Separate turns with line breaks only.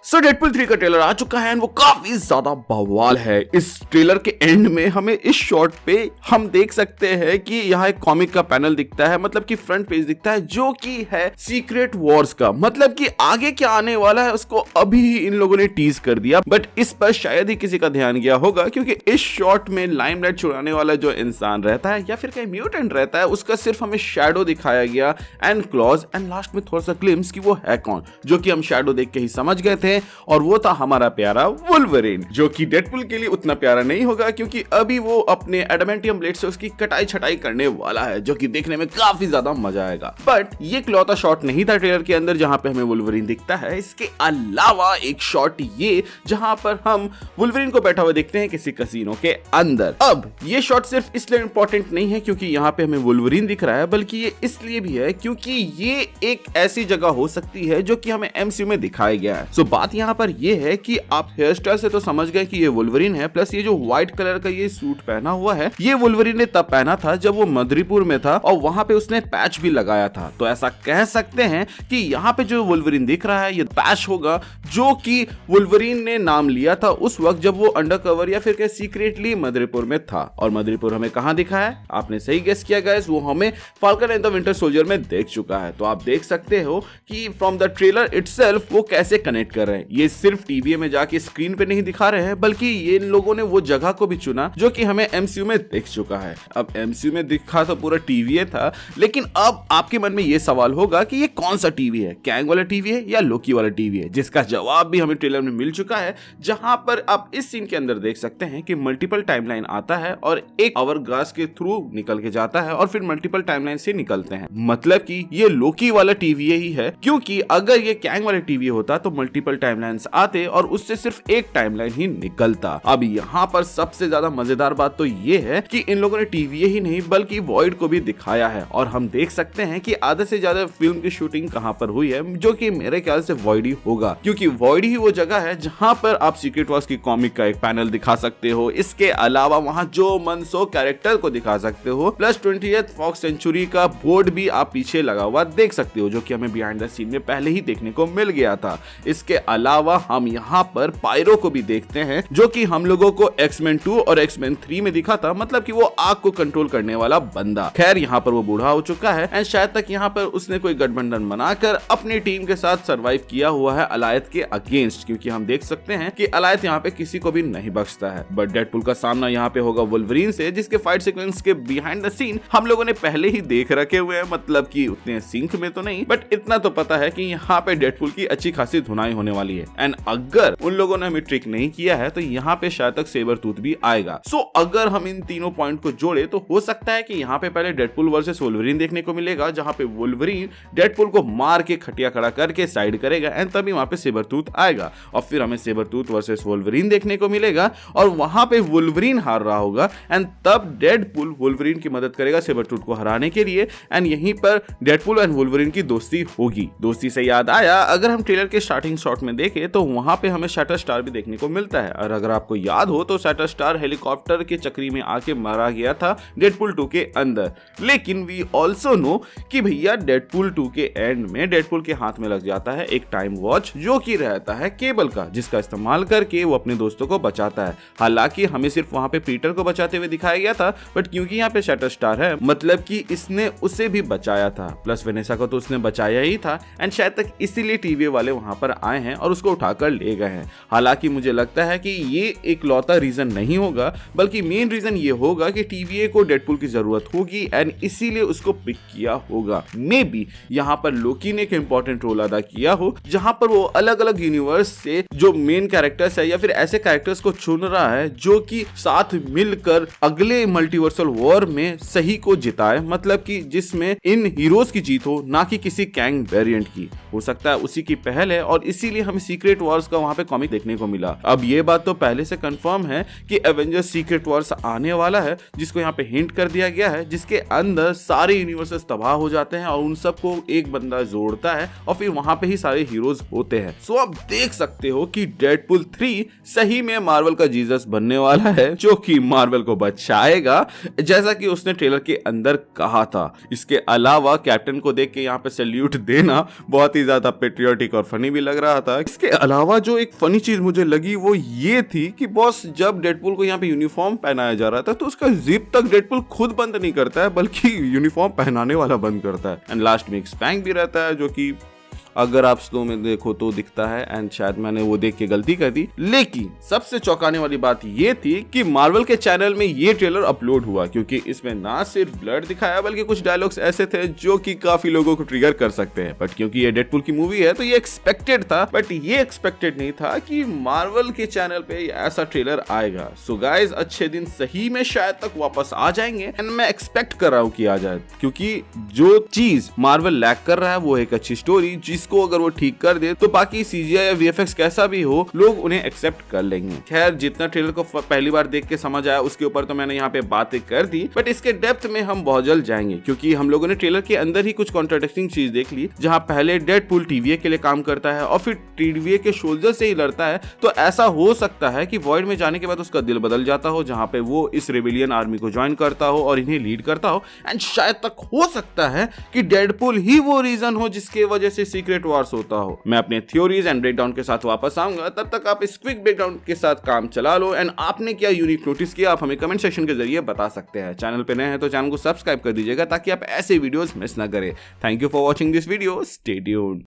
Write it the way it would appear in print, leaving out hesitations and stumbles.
सो Deadpool 3 का trailer आ चुका है और वो काफी ज्यादा बवाल है। इस ट्रेलर के एंड में हमें इस शॉट पे हम देख सकते हैं कि यहाँ एक कॉमिक का पैनल दिखता है, मतलब कि फ्रंट पेज दिखता है जो कि है सीक्रेट वॉर्स का, मतलब कि आगे क्या आने वाला है उसको अभी ही इन लोगों ने टीज कर दिया। बट इस पर शायद ही किसी का ध्यान गया होगा क्योंकि इस शॉट में लाइमलाइट चुराने वाला जो इंसान रहता है या फिर कहीं म्यूटेंट रहता है उसका सिर्फ हमें शैडो दिखाया गया एंड क्लॉज एंड लास्ट में थोड़ा सा ग्लिम्स कि वो है कौन, जो कि हम शैडो देख के ही समझ गए थे और वो था हमारा प्यारा वुल्वरीन, जो कि डेडपुल के लिए उतना प्यारा नहीं होगा क्योंकि अभी वो अपने एडामेंटियम ब्लेड से उसकी कटाई छटाई करने वाला है, जो कि देखने में काफी ज्यादा मजा आएगा। बट ये इकलौता शॉट नहीं था ट्रेलर के अंदर जहां पे हमें वुल्वरीन दिखता है। इसके अलावा एक शॉट ये जहां पर हम वुल्वरीन को बैठा हुआ देखते हैं किसी कसिनो के अंदर। अब ये शॉट सिर्फ इसलिए इंपॉर्टेंट नहीं है क्योंकि यहाँ पे हमें वुल्वरीन दिख रहा है, बल्कि ये इसलिए भी है क्योंकि ये एक ऐसी जगह हो सकती है जो कि हमें एमसीयू में दिखाया गया है। सो बात यहाँ पर ये है कि आप हेयर स्टाइल से तो समझ गए कि ये वुल्वरीन है, प्लस ये जो व्हाइट कलर का ये सूट पहना हुआ है ये वुल्वरीन ने तब पहना था जब वो मदरीपुर में था और वहां पे उसने पैच भी लगाया था। तो ऐसा कह सकते हैं कि यहाँ पे जो वुल्वरीन दिख रहा है ये पैच होगा जो कि वुल्वरीन ने नाम लिया था उस वक्त जब वो अंडरकवर या फिर सीक्रेटली मदरीपुर में था। और मदरीपुर हमें कहां दिखा है? आपने सही गेस किया गाइस, वो हमें falcon and the winter soldier में देख चुका है। तो आप देख सकते हो कि फ्रॉम द ट्रेलर इटसेल्फ वो कैसे कनेक्ट कर रहे हैं। ये सिर्फ टीवी में जाके स्क्रीन पे नहीं दिखा रहे हैं, बल्कि ये लोगों ने वो जगह को भी चुना जो कि हमें एमसीयू में दिख चुका है। अब एमसीयू में दिखा तो पूरा टीवी था, लेकिन अब आपके मन में ये सवाल होगा कि ये कौन सा टीवी है, कैंग वाला टीवी है या लोकी वाला टीवी है, जिसका जवाब भी हमें ट्रेलर में मिल चुका है, जहां पर आप इस सीन के अंदर देख सकते हैं कि मल्टीपल टाइमलाइन आता है और एक आवर ग्लास के थ्रू निकल के जाता है और फिर मल्टीपल टाइमलाइन से निकलते हैं। मतलब कि ये लोकी वाला टीवी ही है, क्योंकि अगर ये कैंग वाला टीवी होता तो मल्टीपल टाइमलाइंस आते और उससे सिर्फ एक टाइमलाइन ही निकलता। अब यहाँ पर सबसे ज्यादा मजेदार बात तो ये है कि इन लोगों ने टीवी ही नहीं बल्कि वॉइड को भी दिखाया है और हम देख सकते हैं कि आधे से ज्यादा फिल्म की शूटिंग कहां पर हुई है, जो कि मेरे ख्याल से वॉइड ही होगा, क्योंकि वॉइड ही वो जगह है जहां पर आप सीक्रेट वॉर्स की कॉमिक का एक पैनल दिखा सकते हो। इसके अलावा वहां जो मन सो कैरेक्टर को दिखा सकते हो, प्लस 20th फॉक्स सेंचुरी का बोर्ड भी आप पीछे लगा हुआ देख सकते हो, जो कि हमें बिहाइंड द सीन में पहले ही देखने को मिल गया था। इसके अलावा हम यहाँ पर पायरो को भी देखते हैं जो कि हम लोगों को एक्समैन 2 और एक्समैन 3 में दिखा था, मतलब कि वो आग को कंट्रोल करने वाला बंदा। खैर यहाँ पर वो बूढ़ा हो चुका है एंड शायद तक यहाँ पर उसने कोई गठबंधन बनाकर अपनी टीम के साथ सरवाइव किया हुआ है अलायत के अगेंस्ट, क्योंकि हम देख सकते हैं कि अलायत यहाँ पे किसी को भी नहीं बख्शता है। बट डेडपुल का सामना यहाँ पे होगा वुल्वरीन से, जिसके फाइट सीक्वेंस के बिहाइंड द सीन हम लोगों ने पहले ही देख रखे हुए हैं, मतलब कि उतने सिंक में तो नहीं, बट इतना तो पता है कि यहाँ पे डेडपुल की अच्छी खासी धुनाई होने वाली है। एंड अगर उन लोगों ने हमें ट्रिक नहीं किया है तो यहाँ पे शायद तक सेबर टूथ भी आएगा। सो अगर हम इन तीनों पॉइंट को जोड़े तो हो सकता है कि यहाँ पे पहले डेडपुल वर्सेस वुल्वरीन देखने को मिलेगा, जहाँ पे वुल्वरीन डेडपुल को मार के खटिया खड़ा करके साइड करेगा एंड तभी वहां पे सेबर टूथ आएगा और फिर हमें सेबर टूथ वर्सेस वुल्वरीन देखने को मिलेगा और वहां पे वुल्वरीन हार रहा होगा एंड तब डेडपुल वुल्वरीन की मदद करेगा सेबर टूथ को हराने के लिए एंड यहीं पर डेडपुल एंड वुल्वरीन की दोस्ती होगी। दोस्ती से याद आया, अगर हम ट्रेलर के स्टार्टिंग शॉट में देखें तो वहां पे हमें शैटर स्टार भी देखने को मिलता है और अगर आपको याद हो तो शैटर स्टार हेलीकॉप्टर के चक्री में आके मारा गया था डेडपुल 2 के अंदर। लेकिन वी ऑल्सो नो कि भैया डेडपुल 2 के एंड में डेडपुल के हाथ में लग जाता है एक टाइम वॉच जो कि रहता है केबल का, जिसका इस्तेमाल करके वो अपने दोस्तों को बचाता है। हालांकि हमें सिर्फ वहां पे पीटर को बचाते हुए दिखाया गया था, बट क्योंकि यहाँ पे शैटर स्टार है मतलब कि इसने उसे भी बचाया था, प्लस वेनेसा को तो उसने बचाया ही था एंड शायद तक इसीलिए टीवी वाले वहां पर आए हैं और उसको उठाकर ले गए हैं। हालांकि मुझे लगता है कि ये एक लौता रीजन नहीं होगा, बल्कि मेन रीजन ये होगा कि टीवीए को डेडपुल की जरूरत होगी एंड इसीलिए उसको पिक किया होगा। मे बी यहाँ पर लोकी ने एक इंपॉर्टेंट रोल अदा किया हो, जहां पर वो अलग अलग यूनिवर्स से जो मेन कैरेक्टर्स है या फिर ऐसे कैरेक्टर्स को चुन रहा है जो कि साथ मिलकर अगले मल्टीवर्सल वॉर में सही को जिताए, मतलब कि जिसमें इन हीरोज की जीत हो, ना कि किसी कैंग वेरिएंट की। हो सकता है उसी की पहल है और इसीलिए हमें सीक्रेट वॉर्स का वहां पे कॉमिक देखने को मिला। अब ये बात तो पहले से कंफर्म है कि एवेंजर्स सीक्रेट वॉर्स आने वाला है, जिसको यहाँ पे हिंट कर दिया गया है, जिसके अंदर सारे यूनिवर्सेस तबाह हो जाते हैं और उन सबको एक बंदा जोड़ता है और फिर वहां पे ही सारे हीरोज होते हैं। सो आप देख सकते हो कि डेडपुल 3 सही में मार्वल का जीसस बनने वाला है, जो कि मार्वल को बचाएगा, जैसा कि उसने ट्रेलर के अंदर कहा था। इसके अलावा कैप्टन को देख के यहाँ पे सैल्यूट देना बहुत ही ज्यादा पेट्रियोटिक और फनी भी लग रहा था, था। इसके अलावा जो एक फनी चीज मुझे लगी वो ये थी कि बॉस जब डेडपुल को यहाँ पे यूनिफॉर्म पहनाया जा रहा था तो उसका जिप तक डेडपुल खुद बंद नहीं करता है बल्कि यूनिफॉर्म पहनाने वाला बंद करता है। एंड लास्ट में एक स्पैंक भी रहता है जो कि अगर आप स्लो में देखो तो दिखता है, एंड शायद मैंने वो देख के गलती कर दी। लेकिन सबसे चौंकाने वाली बात ये थी कि मार्वल के चैनल में ये ट्रेलर अपलोड हुआ क्योंकि इसमें ना सिर्फ ब्लड दिखाया बल्कि कुछ डायलॉग्स ऐसे थे जो कि काफी लोगों को ट्रिगर कर सकते हैं। बट क्योंकि ये डेडपुल की मूवी है तो ये एक्सपेक्टेड था, बट ये एक्सपेक्टेड नहीं था कि मार्वल के चैनल पे ऐसा ट्रेलर आएगा। सो गाइस, अच्छे दिन सही में शायद तक वापस आ जाएंगे एंड मैं एक्सपेक्ट कर रहा हूँ कि आ जाए, क्योंकि जो चीज मार्वल लैक कर रहा है वो एक अच्छी स्टोरी, जिसको अगर वो ठीक कर दे तो बाकी सीजीआई या वीएफएक्स कैसा भी हो लोग उन्हें एक्सेप्ट कर लेंगे। खैर, जितना ट्रेलर को पहली बार देख के समझ आया उसके ऊपर तो मैंने यहाँ पे बातें कर दी, बट इसके डेप्थ में हम बहुत जल्द जाएंगे क्योंकि हम लोगों ने ट्रेलर के अंदर ही कुछ कॉन्ट्राडिक्टिंग चीज देख ली। जहां पहले डेडपुल टीवीए के लिए काम करता है और फिर टीवीए के सोल्जर से ही लड़ता है, तो ऐसा हो सकता है कि वॉइड में जाने के बाद उसका दिल बदल जाता हो, जहां पे वो इस रेबिलियन आर्मी को ज्वाइन करता हो और इन्हें लीड करता हो। एंड शायद तक हो सकता है कि डेडपुल ही वो रीजन हो जिसके वजह से सीक्रेट वॉर्स होता हो। मैं अपने थ्योरीज एंड ब्रेकडाउन के साथ वापस आऊंगा, तब तक आप इस क्विक ब्रेकडाउन के साथ काम चला लो। एंड आपने क्या यूनिक नोटिस किया आप हमें कमेंट सेक्शन के जरिए बता सकते हैं। चैनल पे नए हैं तो चैनल को सब्सक्राइब कर दीजिएगा ताकि आप ऐसे वीडियोस मिस ना करें। Thank you for watching this video, stay tuned.